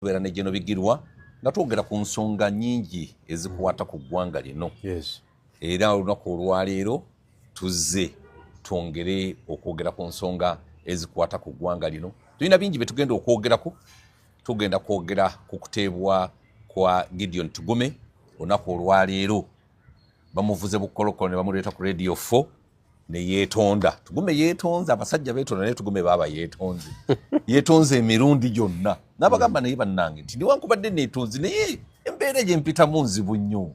Bera ne Jeno Bigirwa nga twogera ku nsonga nnyingi ezikukwata ku ggwanga lino. Yes. Era olunaku olwaleero tuzze twongere okwogera ku nsonga ezikukwata ku ggwanga lino. Tulina bingi bye tugenda okwogerako. Tugenda kwogera ku kuteebwa kwa Gideon Tugume olunaku olwaleero. Bamuvuze bukolokolo ne bamuleeta ku Radio 4 ne yeetonda. Tugume yeetonze, abasajja beetonda naye Tugume baaba yeetonze. Yeetonze emirundi gyonna. N'abagamba naye bannange nti newankubadde neetonze naye embeera gye mpitamu nzibu nnyo.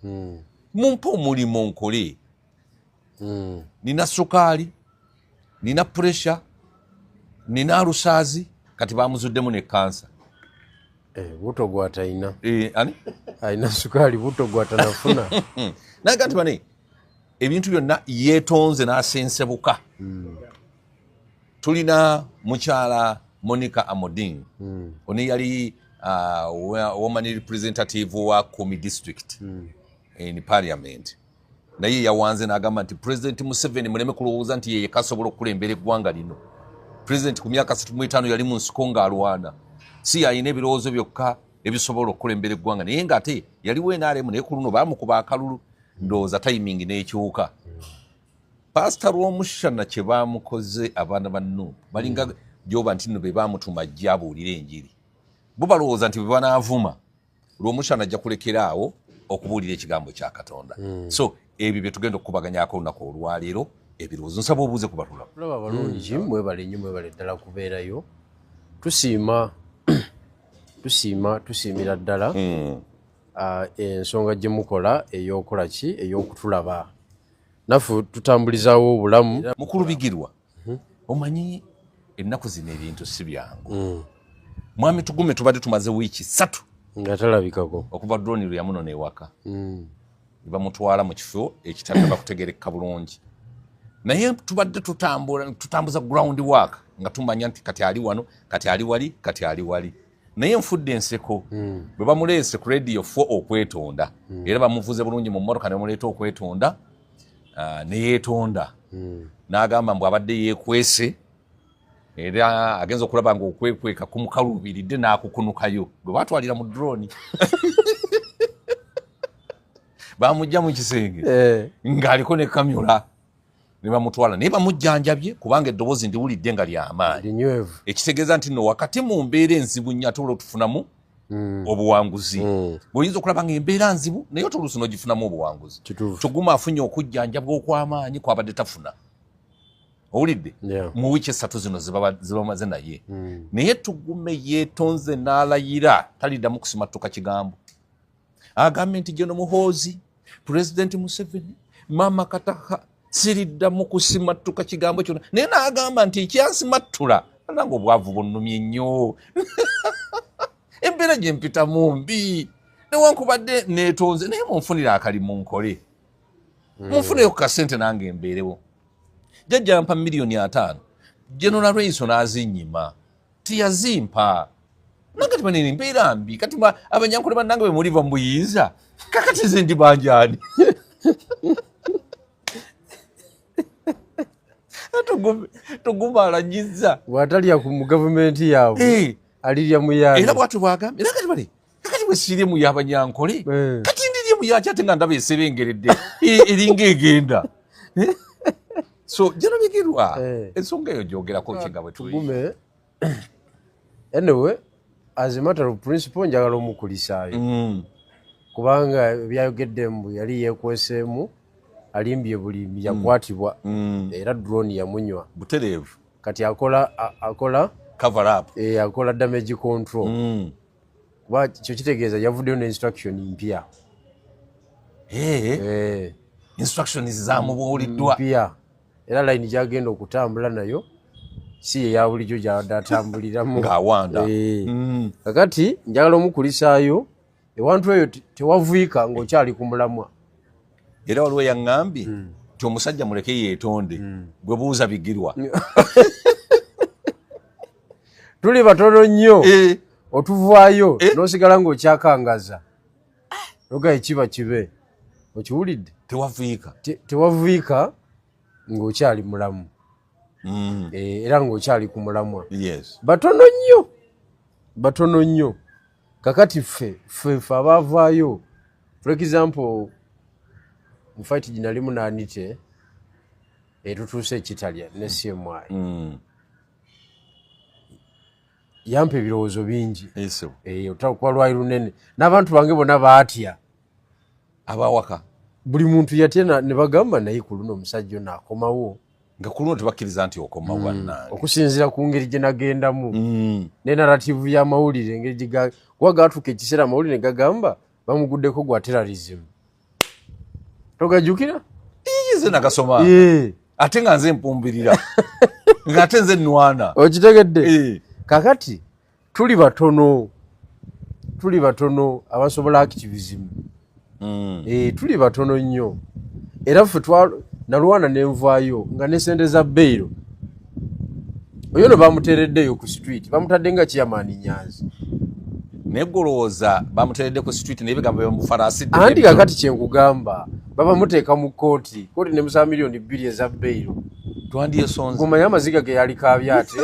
Mumpe omulimu nkole. Nina sukaali, nina pressure, nina alusaazi, kati bamuzuddemu ne kansa. Buto gwataina. Ani? Aina sukaali buto gwatanafuna. Naye kati bane ebintu byonna yeetonze n'asensebuka. Tulina mukyala Monica Amoding. Oni yali woman representative wa Kumi district in parliament. Naye yawanze n'agamba nti President Museveni muleme kulowooza nti yeye kasobola okukulembera eggwanga lino. President ku myaka 35 yali mu nsiko ng'alwana. Si yalina ebirowoozo byokka ebisobola okukulembera eggwanga naye ng'ate yaliwo NRM naye ku luno baamukuba akalulu ndowooza timing n'ekyuka. Pastor Rwomushana kye baamukoze abaana banno balinga gyoba nti nno be baamutuma ajja abuulira enjiri. Bo balowooza nti bwe banaavuma Rwomushana ajja kulekera awo okubuulira ekigambo kya Katonda. So ebyo bye tugenda okukubaganyako olunaku olwaleero ebirowoozo nsaba obuuze ku batula. Tulaba balungi mwebale nnyo mwebale ddala kubeerayo. Tusiimira ddala ensonga gye mukola ey'okola ki ey'okutulaba. Naffe tutambulizaawo obulamu. Mukulu Bigirwa, omanyi ennaku zino ebintu si byangu. Mwami Tugume tubadde tumaze wiiki 3 nga talabikako okuva drone lwe yamuno n'ewaka. Bamutwala mu kifo ekitannaba kutegerekeka bulungi. Naye tubadde tutambuza ground work nga tumanya nti kati ali wano, kati ali wali, kati ali wali. Naye nfudde enseko bwe bamuleese ku Radio 4 okwetonda. Era bamuvuze bulungi mu mmotoka ne bamuleeta okwetonda. Ne yeetonda. N'agamba mbu abadde yeekwese era agenza okulaba nga okwekweka kumukaluubiridde n'akukunukayo bwe batwalira mu drone. Bamujja mu kisenge ng'aliko ne kamera ne bamutwala naye bamujjanjabye kubanga eddoboozi ndiwulidde nga ly'amaanyi. Ekitegeeza nti nno wakati mu mbeera enzibu nnyo ate tufunamu obuwanguzi. Bw'oyinza okulaba nga embeera nzibu naye oluusi n'ogifunamu obuwanguzi. Tugume afunye okujjanjabwa okw'amaanyi kwabadde tafuna. Owulidde? Mu wiiki 3 zino zibamaze naye. Naye Tugume yeetonze n'alayira taliddamu kusimattuka kigambo. Agambye nti Jeno Muhoozi, President Museveni, Mama Kataha siriddamu kusimattuka kigambo kyonna. Naye n'agamba nti ekyansimattula nange obwavu bunnumye nnyo. Embeera gye mpitamu mbi. Newankubadde neetonze naye munfunire akalimu nkole. Munfuneyo ku kasente nange embeerewo. Jjajja ampa $5,000,000. General Raiso n'azinnyima. Tiyazimpa. Nange tibanene mbeera mbi. Kati abanyankole bannange bwe muliva mu buyinza. Kakati nze ndi banjani. Tugume alanyizza. Bw'atalya ku gavumenti yaabwe. Alirya mu yaabwe. Era bw'atu bwagambye. Era kati bale. Kakati bwe siirye mu y'abanyankole. Kati ndirye mu yaaki ate nga ndaba esebengeredde. Eringa egenda. So Jeno Bigirwa ensonga eyo gyogerako kinga bwe tuli. Tugume. Anyway, as a matter of principle njagala omukulisaayo. Kubanga byayogedde mbu yali yeekweseemu alimbye bulimbi yakwatibwa era drone yamunywa. Butereevu. Kati akola cover up. Akola damage control. Kuba kyo kitegeeza yavuddeyo ne instruction mpya. Instructions zaamubuuliddwa. Mpya. Era line gyagenda okutambula nayo si eya bulijjo gy'atambuliramu ng'awanda. Kakati njagala omukulisaayo ewantu eyo tewavuika ng'okyali ku mulamwa. Era waliwo yaŋŋambye nti omusajja muleke yeetonde gwe buuza Bigirwa. Tuli batono nnyo otuvaayo n'osigala ng'okyakangaza. Ogaye kiba kibe. Okiwulidde? Tewavuika ng'okyali mulamu. Era ng'okyali ku mulamwa. Yes. Batono nnyo. kakati ffe abavaayo for example mu fight ginalimu naanite etutuuse ekitalya ne CMI yampa ebirowoozo bingi otakuba lwali lunene n'abantu bange bonna baatya abawaka buli muntu yatya ne bagamba naye ku luno omusajja ono akomawo nga ku luno tebakkiriza nti okomawo bannange okusinziira ku ngeri gye nagendamu ne narrativu y'amawulire engeri kuba gaatuuka ekiseera amawulire ne gagamba bamuguddeko gwa terrorism togajjukira ze nagasoma ate nga nze mpumbirira ng'ate nze nnwana okitegedde kakati tuli batono abasobola activism tuli batono nnyo era ffe nalwana nenvaayo nga nesente za bbeiro oyo no bamuteereddeyo ku street bamutadde nga chairman Nyanzi negolooza bamuteeredde ku street n'ebigambo byomufalaasi anti kakati kyenkugamba baba muteeka mu kooti ne musaba miliyoni 2 eza bbeiro twandyesonze ngomanya amaziga ge yali kaabya ate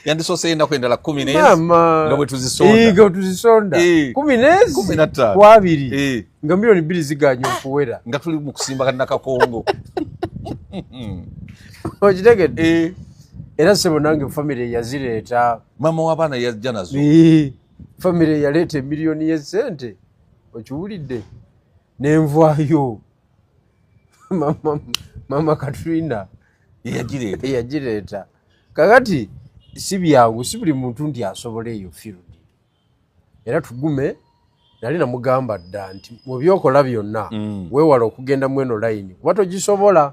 yandisoose ennaku endala 10 nga bwe tuzisonda 10 ku 2 nga miliyoni 2 ziganya okuwera nga tuli mu kusimba kannakakongo okitegedde era sebo nange famire yazireeta mama w'abaana yajja nazo famire yaleeta emiliyoni y'esente okiwulidde nenvaayo mama Katrina yagireeta kakati si byangu si buli muntu nti asobola eyo field era tugume nali namugamba dda nti mu byokola byonna weewala okugenda mu eno layini kuba togisobola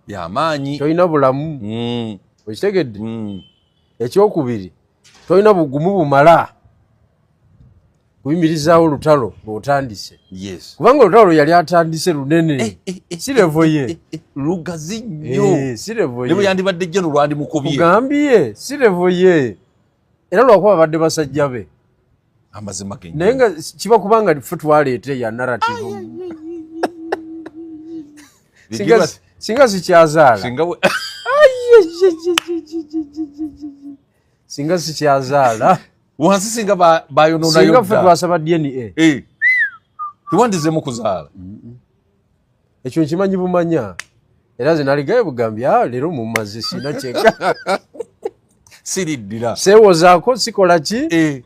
y'amaanyi tolina bulamu okitegedde ekyokubiri tolina bugumu bumala kuyimirizaawo olutalo lw'otandise kubanga olutalo yali atandise lunene si levo ye lugazi nnyo si levo ye ne bwe yandibadde jjeno lwandimukubye kugambye si levo ye era lwakuba badde basajja be amazima ge naye nga kiba kubanga ffe twaleeta ya narrative singa sikyazaala singa sikyazaala wansi singa bayononayo singa ffe twasaba DNA tewandizemu kuzaala ekyo nkimanyi bumanya era ze naligayo bugambye leero mumaze sina kyeka siriddira seewozaako sikola ki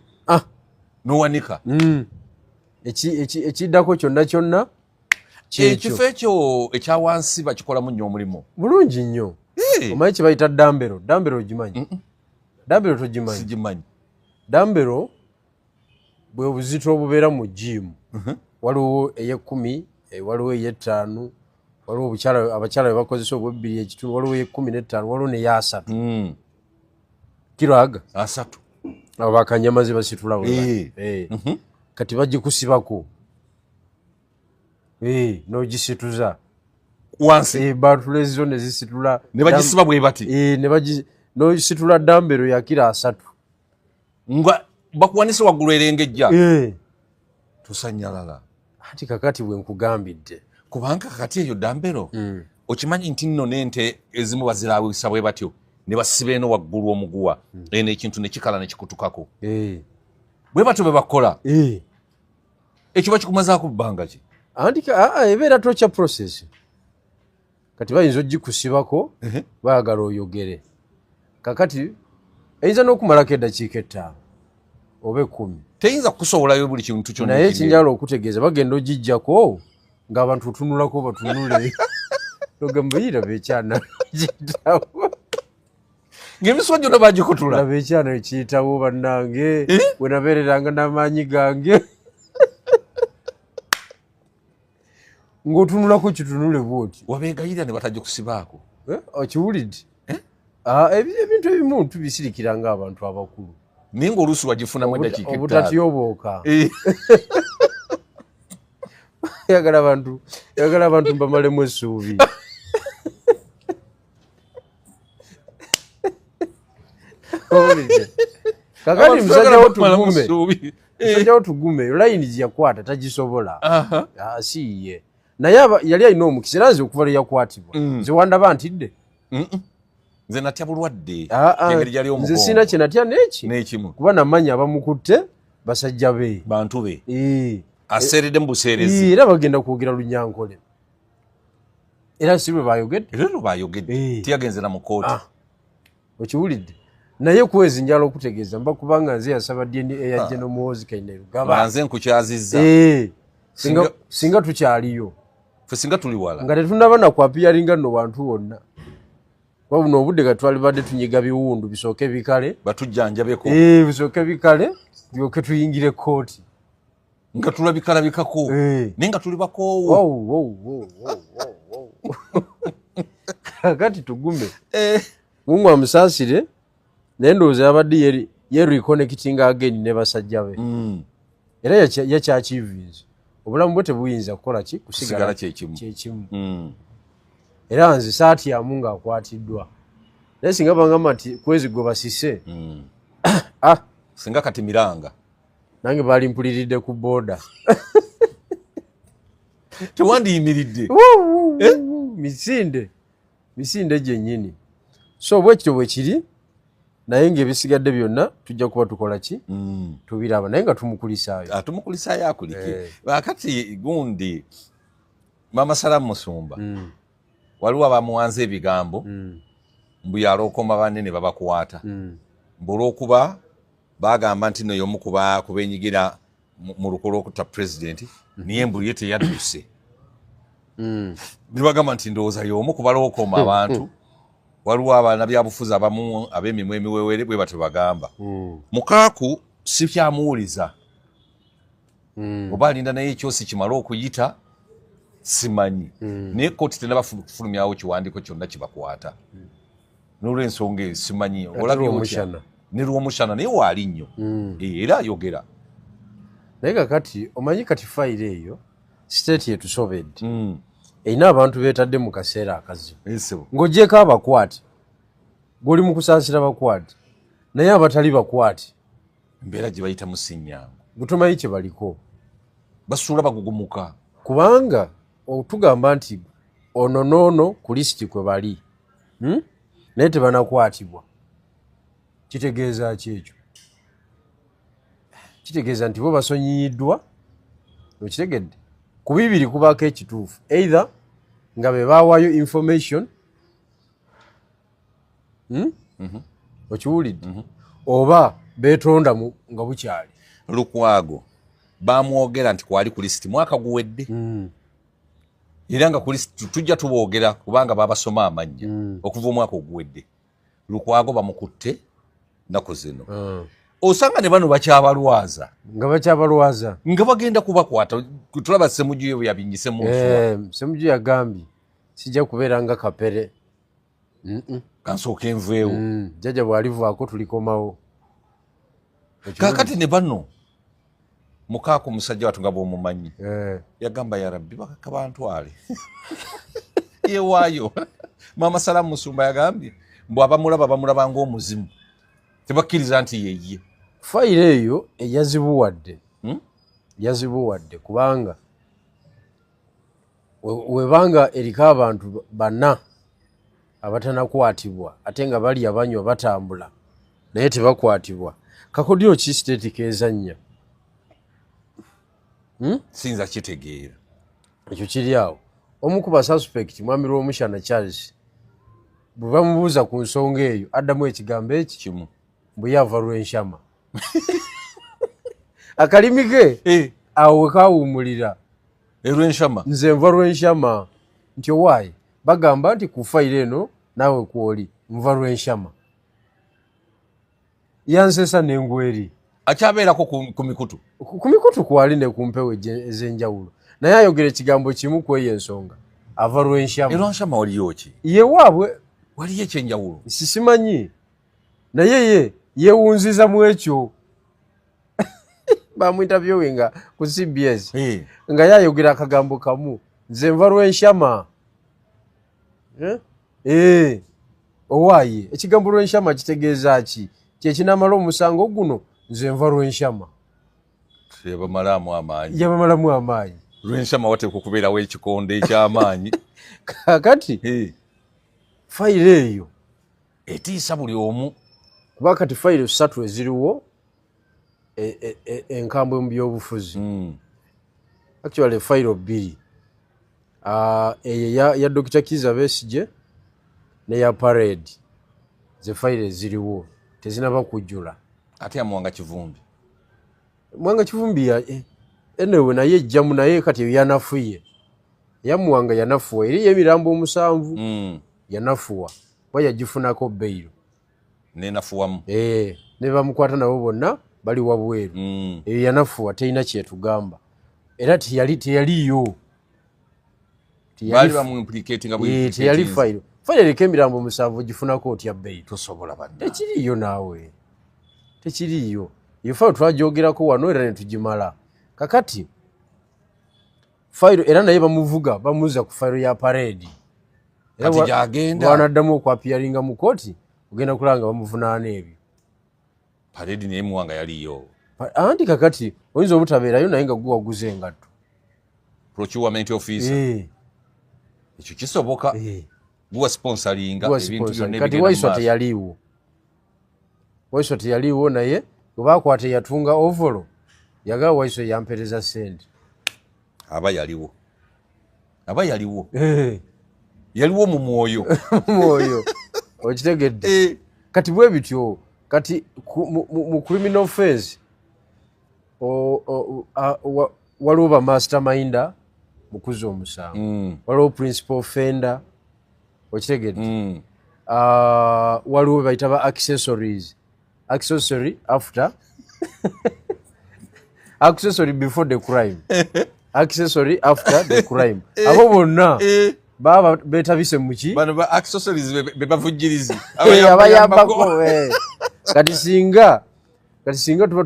nowanika ekiddako kyonna ekifo ekyo ekyawansi bakikolamu nnyo omulimu bulungi nnyo omanyi kye bayita dambero ogimanyi dambero togimanyi sigimanyi dambero bwe buzito obubeera mu jimu waliwo ey'10 waliwo ey'5 waliwo abakyala be bakozesa obwebbiri ekitundu waliwo ey'15 waliwo neya3 kiraga 3 abo bakanyamaze basitula kati bagikusibako n'ogisituza wansi batulezi nezisitula ne bagisiba bwe bati n'ogisitula dambero yakira 3 nga bakuwanise waggulu erengejja tusanyalala ati kakati bwe nkugambidde kubanga kakati eyo dambero okimanyi nti nno n'ente ezimu baziraawisa bwe batyo ne basiba eno waggulu omuguwa eno ekintu nekikala nekikutukako bwe batyo bwe bakola ekyo bakikumazaako bbanga ki anti ebeera tokya process kati bayinza ogikusibako bayagala oyogere kakati eyinza n'okumalako eddakiika 5 oba 10 teyinza kukusowolayo buli kintu kyonna naye ekinjala okutegeeza bagenda ogijjako ng'abantu otunulako batunule ogamba yiraba ekyana kiyitawo ng'emiswa gyonna bagikutula laba ekyana kiyitawo bannange bwe nabeereranga n'amaanyi gange ng'otunulako kitunule bwoti wabeegayirira ne batagikusibaako okiwulidde ebintu ebimu tubisirikira ng'abantu abakulu naye ng'oluusi wagifunamu eddakiika 5 obutatyoboka yagala abantu mbamalemu essuubi kakati musajjawo tugume layini gyeyakwata tagisobola asiiye naye yali alina omukisa era nze okuva lweyakwatibwa nze wandaba ntidde nze natya bulwadde nze sina kye natya n'ekimu kuba namanya abamukutte basajja be bantu be aseredde mu buseerezi era bagenda kwogera Lunyankole era si bwe bayogedde tiyagenze na mu kooti okiwulidde naye kwezi njala okutegeeza mba kubanga nze yasaba DNA eyajje n'omuwozi Kainerugaba nze nkukyazizza singa tukyaliyo ffe singa tuli wala nga tetunaba nakwapiyaringa nno bantu wonna wabuno obudde nga twali badde tunyiga biwundu bisooke bikale batujjanjabeko bisooke bikale tulyoke tuyingire kooti nga tulabikalabikako naye nga tuli bakoowo kakati tugume Mungu amusaasire naye ndowooza yabadde yereconnectinga again ne basajja be era yakyakivinzi obulamu bwe tebuyinza kukola ki kusigala kyekimu era nze saatyamu ng'akwatiddwa naye singa bangamba nti kwezi gwe basise singa kati miranga nange balimpuliridde ku booda tewandiyimiridde misinde gyennyini so bwekityo bwe kiri naye ng'ebisigadde byonna tujja kuba tukola ki tubiraba naye nga tumukulisaayo tumukulisaayo akulike akati gundi Mama Salamu Musumba waliwo abamuwanza ebigambo mbu yalookoma banene babakwata mbu olw'okuba bagamba nti n'omu ku benyigira mu lukwe lw'okutta pulezidenti naye mbu ye teyadduse ne bagamba nti ndowooza y'omu ku balookoma abantu waliwo abaana byabufuzi abamu ab'emimwa emiwewere bwe batyo bagamba mukaaku si kyamuwuliza oba alinda naye ekyosi kimale okuyita simanyi naye kooti tenabafulumyawo kiwandiiko kyonna kibakwata n'olw'ensonga eyo simanyi olabye ne lw'omushana naye waali nnyo era ayogera naye kakati omanyi kati fayiro eyo siteeti yetusobedde erina abantu beetadde mu kaseera akazibu ng'ogyeko abakwate gweoli mu kusaasira bakwate naye abatali bakwate embeera gye bayita musinnyangu gutomanyi kye baliko basuula bagugumuka kubanga otugamba nti ono n'ono ku lisiti kwe bali naye tebanakwatibwa kitegeeza ki ekyo kitegeeza nti bo basonyiyiddwa okitegedde ku bibiri kubaako ekituufu either nga be bawaayo information okiwulidde oba beetonda nga bukyali Lukwago bamwogera nti kwali ku lisiti mwaka guwedde era nga ku lisiti tujja tuboogera kubanga babasoma amannya okuva omwaka oguwedde Lukwago bamukutte nnaku zino osanga ne bano bakyabalwaza nga bagenda kubakwata tulaba Ssemujju bwe yabinyise mu nsuwa Ssemujju yagambye sijja kubeera nga kapere kansooka enveewo jjajja bw'alivaako tulikomawo kakati ne bano mukaaku musajja watu nga bw'omumanyi yagamba ya rabbi bakaka bantwale yewaayo Mama Salamu Musumba yagambye mbu abamulaba bamulaba ng'omuzimu tebakkiriza nti yeye fayiro eyo yazibuwadde kubanga webanga eriko abantu bana abatanakwatibwa ate nga bali abanywa batambula naye tebakwatibwa kakodyo ki siteeti keezannya sinza kitegeera ekyo kiri awo omu ku basuspect mwami Lwomushana Charles bwe bamubuuza ku nsonga eyo addamu ekigambo eki kimu mbu yava Lwenshama akalimi ke awo wekawuumulira Lwenshama nze nva Lwenshama nti owaaye bagamba nti ku fayiro eno naawe kwoli nva Lwenshama yansesa n'engweri akyabeerako ku mikutu kwali ne ku mpewo ez'enjawulo naye ayogera ekigambo kimu ku eyo ensonga ava Lwenshama Lwenshama waliyo ki ye waabwe waliyo ekyenjawulo sisimanyi naye yeewunziza mu ekyo bamwintabyowinga ku CBS nga yayogera akagambo kamu nze nva Lwenshama owaaye ekigambo Lwenshama kitegeeza ki kyekinamala omusango guno nze nva Lwenshama yabamalamu amaanyi Lwenshama wateekwa okubeerawo ekikonde eky'amaanyi kakati fayiro eyo etiisa buli omu kuba kati fayiro 3 eziriwo enkambwe mu byobufuzi actually file bbiri eyo ya Dr. Kizza Besigye neya Parade ze file ziriwo tezinaba kujjula ate ya Mwanga Kivumbi anyway naye ejjamu naye kati yanafuye ya Mwanga yanafuwa eri y'emirambo 7 yanafuwa yagifunako bail nenafuwamu ne bamukwata nabo bonna bali wabweru eyo yanafuwa teyina kyetugamba era teyaliyo teyali file eriko emirambo 7 gifunako otya bail tosobola badde tekiriyo naawe tekiriyo iyo file twajogerako wano era netugimala kakati file era naye bamuvuga bamuza ku file ya Parade kati gyagenda wanaddamu okwapiyaringa mu kooti ogenda kulanga bamuvunaana ebyo Parade naye Mwanga yaliyo anti kakati oyinza obutabeerayo naye nga guwaguza engatto procurement officer ekyo kisoboka guwa sponsoringa ebintu byonna kati Waiso teyaliwo naye bwe bakwata yatunga ovolo yagaa Waiso yampereza sente aba yaliwo yaliwo mu mwoyo okitegedde kati bwe bityo kati mu criminal offense waliwo ba masterminder mukuza omusango waliwo principal offender okitegedde waliwo bayita ba accessory after accessory before the crime accessory after the crime abo bonna baba betabise muki bano ba accessories bebavujirizi abayambako kati singa tuba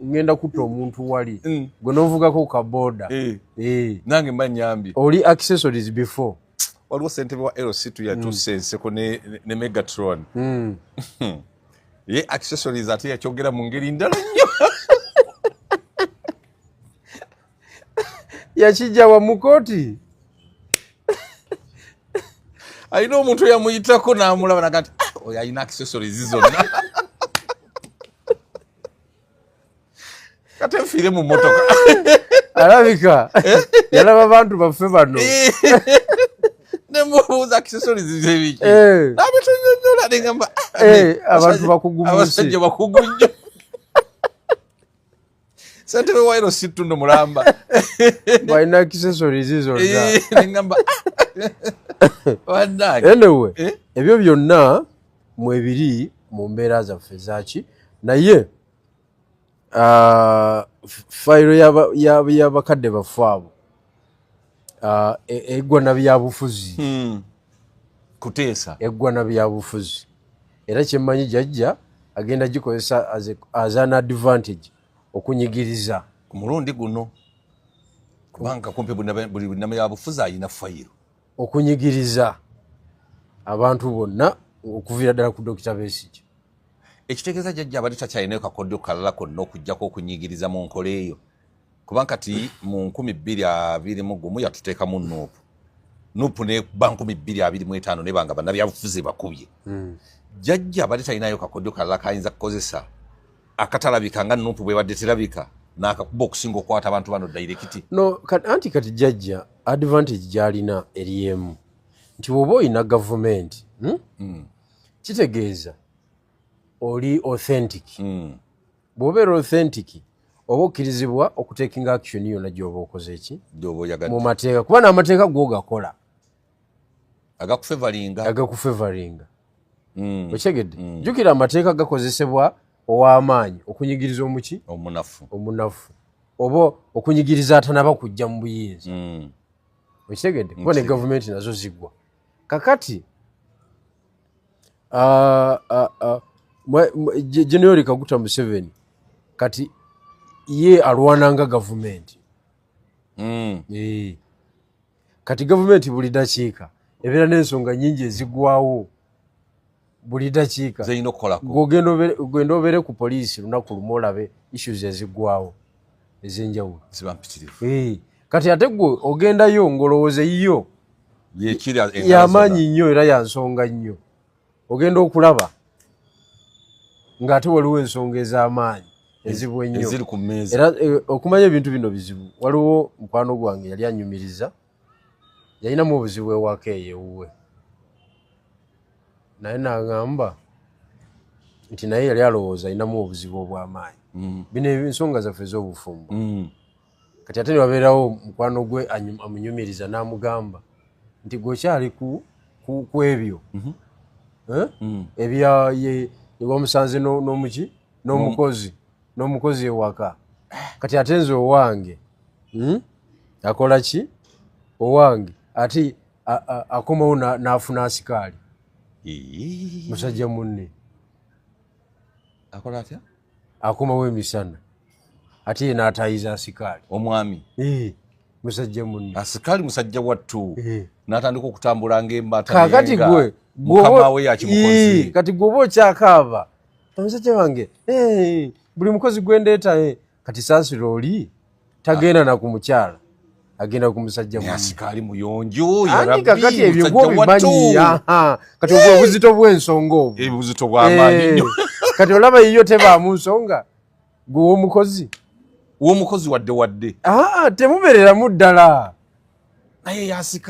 ngenda kutta omuntu wali gwe novugako kaboda nange mba nyambi oli accessories before waliwo ssentebe wa LC yatuuse enseko ne Megatron ye accessories ate yakyogera mu ngeri ndala nnyo yakijjawa mu kooti alina omuntu yamuyitako n'amulaba nagati oyo alina accessories zonna kate nfiire mu mmotoka alabika yalaba bantu baffe bano nemubuuza accessories zebiki nabitunyonyola negamba abantu bakugumuse bakugu nnyo ssentebe wa LC Tundu Mulamba balina accessories zonna negamba anyway ebyo byonna mwebiri mu mbeera zaffe zaki naye fayiro y'abakadde baffe abo eggwa na byabufuzi kuteesa eggwa na byabufuzi era kyemmanyi jjajja agenda gikozesa as an advantage okunyigiriza ku mulundi guno kubanga kumpi buli byabufuzi alina fayiro okunyigiriza abantu bonna okuviira ddala ku Dr. Besigye ekitegeeza jjajja abali takyalinayo kakodyo kalala konna okugjako okunyigiriza mu nkola eyo kubanga kati mu 2021 yatuteekamu nuupu neba 2025 nebanga bannabyabufuzi bakubye jjajja abali talinayo kakodyo kalala kayinza kukozesa akatalabika nga nuupu bwebadde terabika n'akakuba okusinga okukwata abantu bano dairekiti anti kati jjajja advantage gyalina eri emu nti bw'oba oyina gavumenti kitegeeza oli authentic bw'obeera authentic oba okkirizibwa okutekinga action yonna gy'oba okoze eki mu mateeka kuba n'amateeka g'ogakola agakufevaringa okitegedde jjukira amateeka gakozesebwa ow'amaanyi okunyigiriza omuki omunafu oba okunyigiriza atanaba kujja mu buyinza okitegedde kuba ne gavumenti nazo ziggwa kakati General Kaguta Museveni kati ye alwananga gavumenti kati gavumenti buli dakiika ebeera n'ensonga nnyingi ezigwawo buli dakiika gogenda obeere ku poliisi lunaku lumu olabe issues eziggwawo ez'enjawulo kati ate gwe ogendayo ng'olowooza yiyo y'amaanyi nnyo era ya nsonga nnyo ogenda okulaba ng'ate waliwo ensonga ez'amaanyi ezibu ennyo eziri ku mmeeza era okumanya ebintu bino bizibu waliwo mukwano gwange yali anyumiriza yalinamu obuzibu ewaka eyewuwe naye n'aŋŋamba nti naye yali alowooza alinamu obuzibu obw'amaanyi bino ensonga zaffe ez'obufumbo kati ate ne wabeerawo mukwano gwe amunyumiriza n'amugamba nti gwekyali ku ebyo wamusanze n'omukozi ewaka kati ate nze owange akola ki owange ate akomawo n'afuna asikaali musajja munne akola atya akomawo emisana ate ye n'atayiza asikaali omwami musajja munne asikaali musajja wattu n'atandika okutambula ng'embata kakati gwe mukama we yakimukozi kati gwe oba okyakaaba omusajja wange buli mukozi gwendeeta kati saasira oli tagenda na ku mukyala agenda ku musajja munne asikaali muyonjo kakati ebyo gwobimanyi kati obwo obuzito bw'ensonga obwo ebuzito bw'amaanyi nnyo kati olaba yiyo tebaamu nsonga gwe w'omukozi wadde temubereramu ddala naye yasika